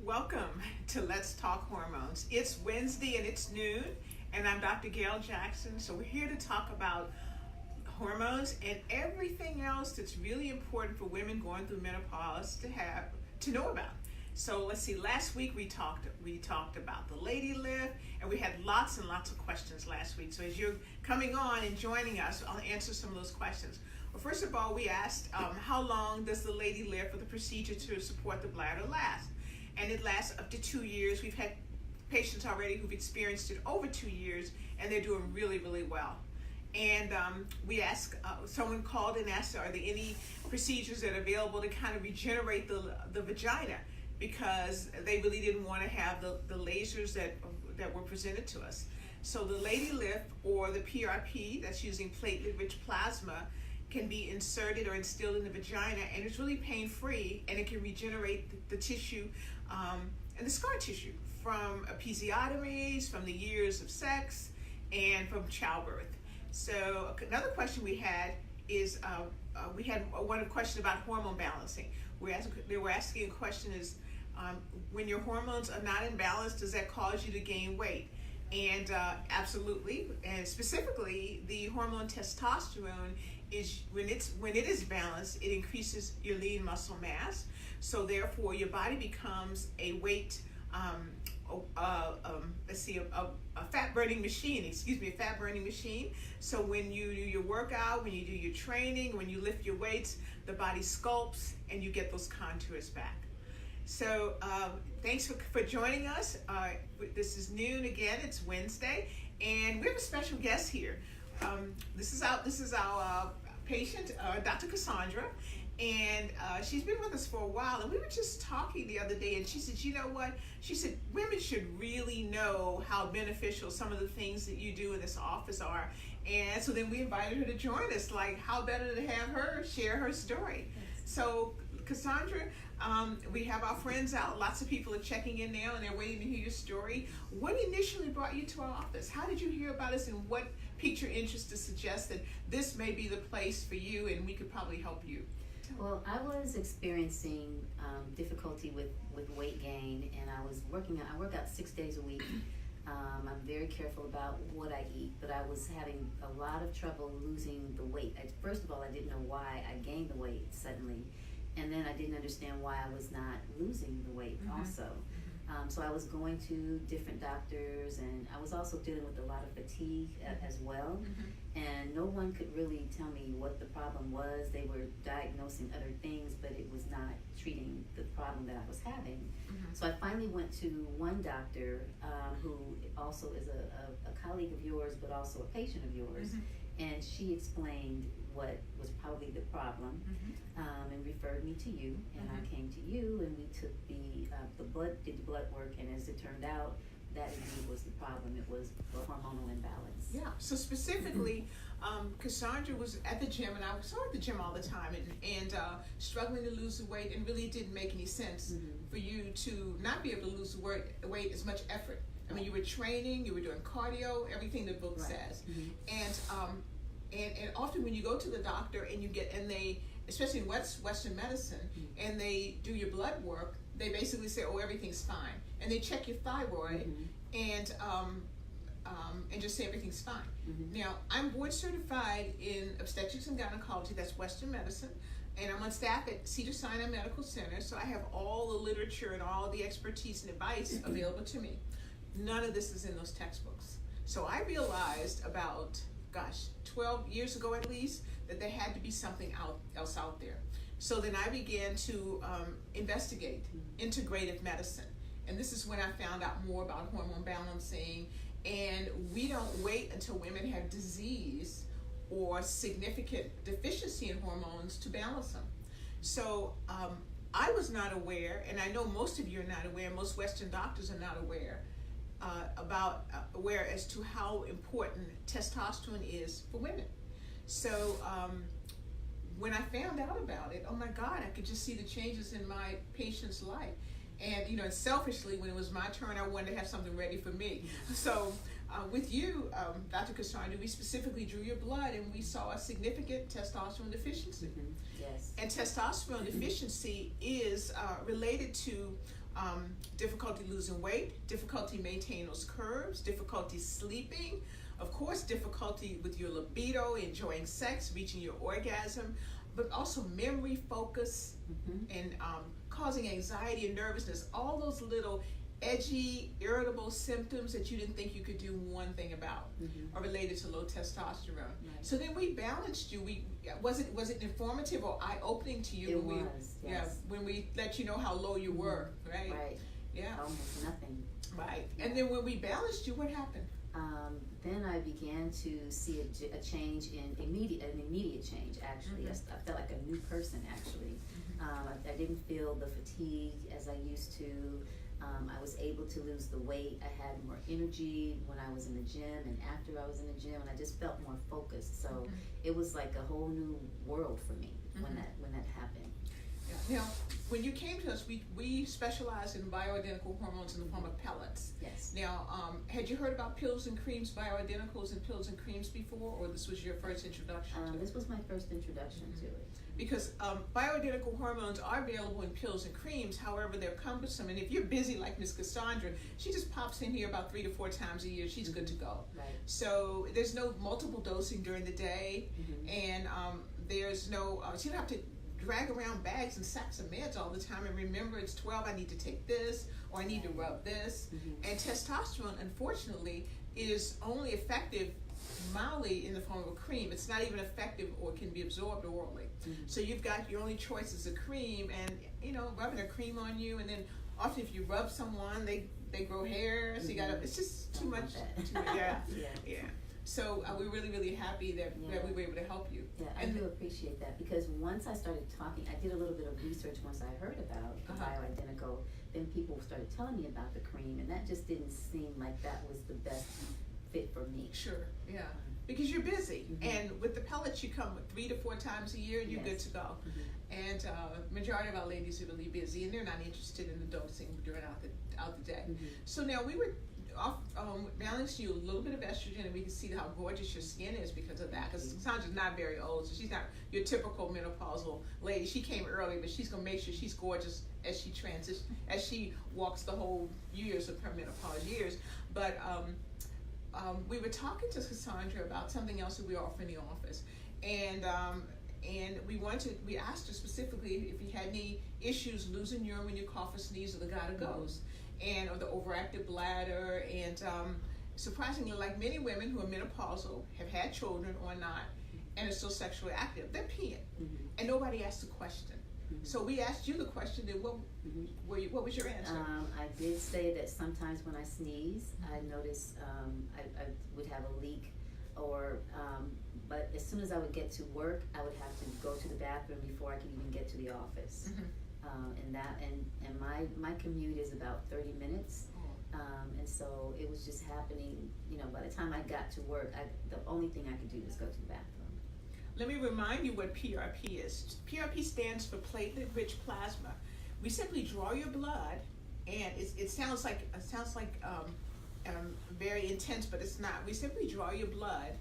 Welcome to Let's Talk Hormones. It's Wednesday and it's noon, and I'm Dr. Gail Jackson. So we're here to talk about hormones and everything else that's really important for women going through menopause to know about. So let's see. Last week we talked about the Lady Lyft, and we had lots and lots of questions last week. So as you're coming on and joining us, I'll answer some of those questions. Well, first of all, we asked how long does the Lady Lyft or the procedure to support the bladder last? And it lasts up to 2 years. We've had patients already who've experienced it over 2 years, and they're doing really, really well. And we asked, someone called and asked, are there any procedures that are available to kind of regenerate the vagina? Because they really didn't want to have the lasers that were presented to us. So the Lady Lyft or the PRP, that's using platelet-rich plasma, can be inserted or instilled in the vagina, and it's really pain-free, and it can regenerate the tissue and the scar tissue from episiotomies, from the years of sex, and from childbirth. So another question we had is, we had one question about hormone balancing. They were asking a question is, when your hormones are not in balance, does that cause you to gain weight? And absolutely, and specifically, the hormone testosterone is when it is balanced, it increases your lean muscle mass. So therefore, your body becomes a weight, a fat burning machine. A fat burning machine. So when you do your workout, when you do your training, when you lift your weights, the body sculpts and you get those contours back. So thanks for joining us. This is noon again. It's Wednesday, and we have a special guest here. This is our patient, Dr. Cassandra, and she's been with us for a while. And we were just talking the other day, and she said, "You know what?" She said, "Women should really know how beneficial some of the things that you do in this office are." And so then we invited her to join us. Like, how better to have her share her story? Yes. So, Cassandra, we have our friends out. Lots of people are checking in now, and they're waiting to hear your story. What initially brought you to our office? How did you hear about us, and what piqued your interest to suggest that this may be the place for you, and we could probably help you? Well, I was experiencing difficulty with weight gain, and I work out 6 days a week. I'm very careful about what I eat, but I was having a lot of trouble losing the weight. First of all, I didn't know why I gained the weight suddenly, and then I didn't understand why I was not losing the weight also. So I was going to different doctors, and I was also dealing with a lot of fatigue as well. And no one could really tell me what the problem was. They were diagnosing other things, but it was not treating the problem that I was having. So I finally went to one doctor who also is a colleague of yours, but also a patient of yours. And she explained what was probably the problem, and referred me to you. And I came to you, and we took did the blood work, and as it turned out, that indeed was the problem. It was the hormonal imbalance. Yeah. So specifically, Cassandra was at the gym, and I saw her at the gym all the time, and struggling to lose the weight, and really it didn't make any sense for you to not be able to lose the weight as much effort. I mean, you were training, you were doing cardio, everything the book says, and often when you go to the doctor and they, especially in Western medicine, and they do your blood work, they basically say, "Oh, everything's fine," and they check your thyroid and just say everything's fine. Now, I'm board certified in Obstetrics and Gynecology. That's Western medicine. And I'm on staff at Cedars Sinai Medical Center, so I have all the literature and all the expertise and advice available to me. None of this is in those textbooks. So I realized about, 12 years ago at least, that there had to be something else out there. So then I began to investigate integrative medicine. And this is when I found out more about hormone balancing. And we don't wait until women have disease or significant deficiency in hormones to balance them. So I was not aware, and I know most of you are not aware, most Western doctors are not aware, aware as to how important testosterone is for women. So when I found out about it, oh my God, I could just see the changes in my patient's life. And selfishly, when it was my turn, I wanted to have something ready for me. So with you, Dr. Cassandra, we specifically drew your blood, and we saw a significant testosterone deficiency. Yes. And testosterone deficiency is related to difficulty losing weight, difficulty maintaining those curves, difficulty sleeping, of course, difficulty with your libido, enjoying sex, reaching your orgasm, but also memory, focus, and causing anxiety and nervousness. All those little edgy, irritable symptoms that you didn't think you could do one thing about are related to low testosterone. Right. So then we balanced you. Was it informative or eye-opening to you? It was. Yes. Yeah, when we let you know how low you were, right? Right. Yeah. Almost nothing. Right. Yeah. And then when we balanced you, what happened? Then I began to see a change an immediate change. Actually, I felt like a new person. Actually, I didn't feel the fatigue as I used to. I was able to lose the weight. I had more energy when I was in the gym and after I was in the gym, and I just felt more focused. So it was like a whole new world for me when that happened. Yeah. Now, when you came to us, we specialize in bioidentical hormones in the form of pellets. Yes. Now, had you heard about pills and creams, bioidenticals and pills and creams before, or this was your first introduction to it? This was my first introduction to it. Because bioidentical hormones are available in pills and creams, however, they're cumbersome. And if you're busy like Miss Cassandra, she just pops in here about 3 to 4 times a year. She's good to go. Right. So there's no multiple dosing during the day, and there's no, so you don't have to drag around bags and sacks of meds all the time and remember it's 12, I need to take this, or I need to rub this. And testosterone, unfortunately, is only effective mildly in the form of a cream. It's not even effective or can be absorbed orally. So you've got your only choice is a cream, and rubbing a cream on you, and then often if you rub someone, they grow hair, so you gotta, it's just too much. Yeah. So we're really, really happy that we were able to help you. Yeah, I do appreciate that, because once I started talking, I did a little bit of research once I heard about the bioidentical, then people started telling me about the cream, and that just didn't seem like that was the best fit for me. Sure, yeah. Because you're busy, and with the pellets you come 3 to 4 times a year and you're good to go. And majority of our ladies are really busy and they're not interested in the dosing during out the day. So now we were balancing you a little bit of estrogen, and we can see how gorgeous your skin is because of that. Because Cassandra's not very old, so she's not your typical menopausal lady. She came early, but she's gonna make sure she's gorgeous as she transitions, as she walks the whole years of her menopause years. But we were talking to Cassandra about something else that we offer in the office, and we asked her specifically if you had any issues losing urine when you cough or sneeze, or the gout-a-goes, or the overactive bladder, and surprisingly, like many women who are menopausal, have had children or not, and are still sexually active, they're peeing, and nobody asked the question. So we asked you the question, then what was your answer? I did say that sometimes when I sneeze, I notice I would have a leak, or but as soon as I would get to work, I would have to go to the bathroom before I could even get to the office. And my commute is about 30 minutes, and so it was just happening. By the time I got to work, the only thing I could do was go to the bathroom. Let me remind you what PRP is. PRP stands for platelet-rich plasma. We simply draw your blood, and it sounds like very intense, but it's not. We simply draw your blood,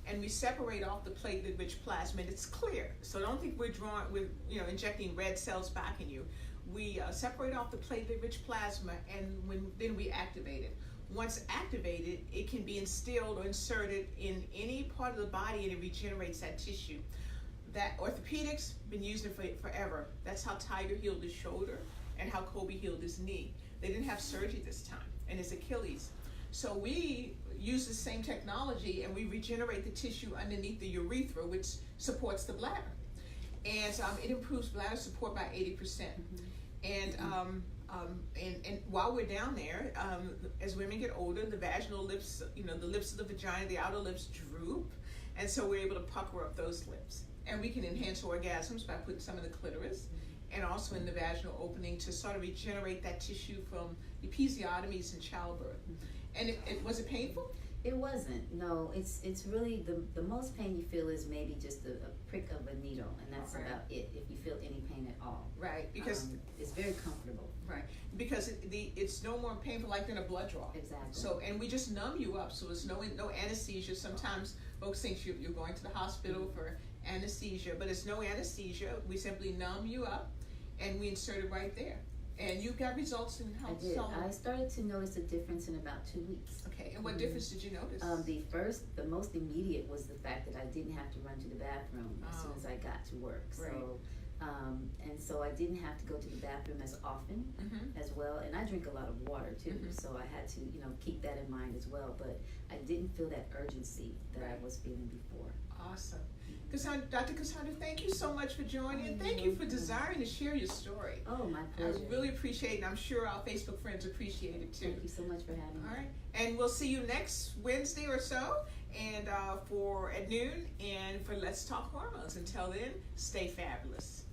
and we separate off the platelet-rich plasma, and it's clear. So don't think we're injecting red cells back in you. We separate off the platelet-rich plasma, and then we activate it. Once activated, it can be instilled or inserted in any part of the body, and it regenerates that tissue. That orthopedics been using it forever. That's how Tiger healed his shoulder and how Kobe healed his knee. They didn't have surgery this time, and his Achilles. So we use the same technology, and we regenerate the tissue underneath the urethra, which supports the bladder. And it improves bladder support by 80%. And while we're down there, as women get older, the vaginal lips, the lips of the vagina, the outer lips droop, and so we're able to pucker up those lips. And we can enhance orgasms by putting some in the clitoris, and also in the vaginal opening to sort of regenerate that tissue from episiotomies and childbirth. And was it painful? It wasn't. No, it's really the most pain you feel is maybe just a prick of a needle, and that's about it. If you feel any pain at all, right? Because it's very comfortable. Right, because it's no more painful like than a blood draw. Exactly. So, and we just numb you up, so there's no anesthesia. Sometimes folks think you're going to the hospital for anesthesia, but it's no anesthesia. We simply numb you up, and we insert it right there. And you got results in how I did. so? I started to notice a difference in about 2 weeks. Okay, and what difference did you notice? The most immediate was the fact that I didn't have to run to the bathroom as soon as I got to work. Right. So I didn't have to go to the bathroom as often as well. And I drink a lot of water too, so I had to, keep that in mind as well. But I didn't feel that urgency that I was feeling before. Awesome. Dr. Cassandra, thank you so much for joining, and thank you for desiring to share your story. Oh, my pleasure. I really appreciate it, and I'm sure our Facebook friends appreciate it too. Thank you so much for having me. All right, and we'll see you next Wednesday or so, and at noon, and for Let's Talk Hormones. Until then, stay fabulous.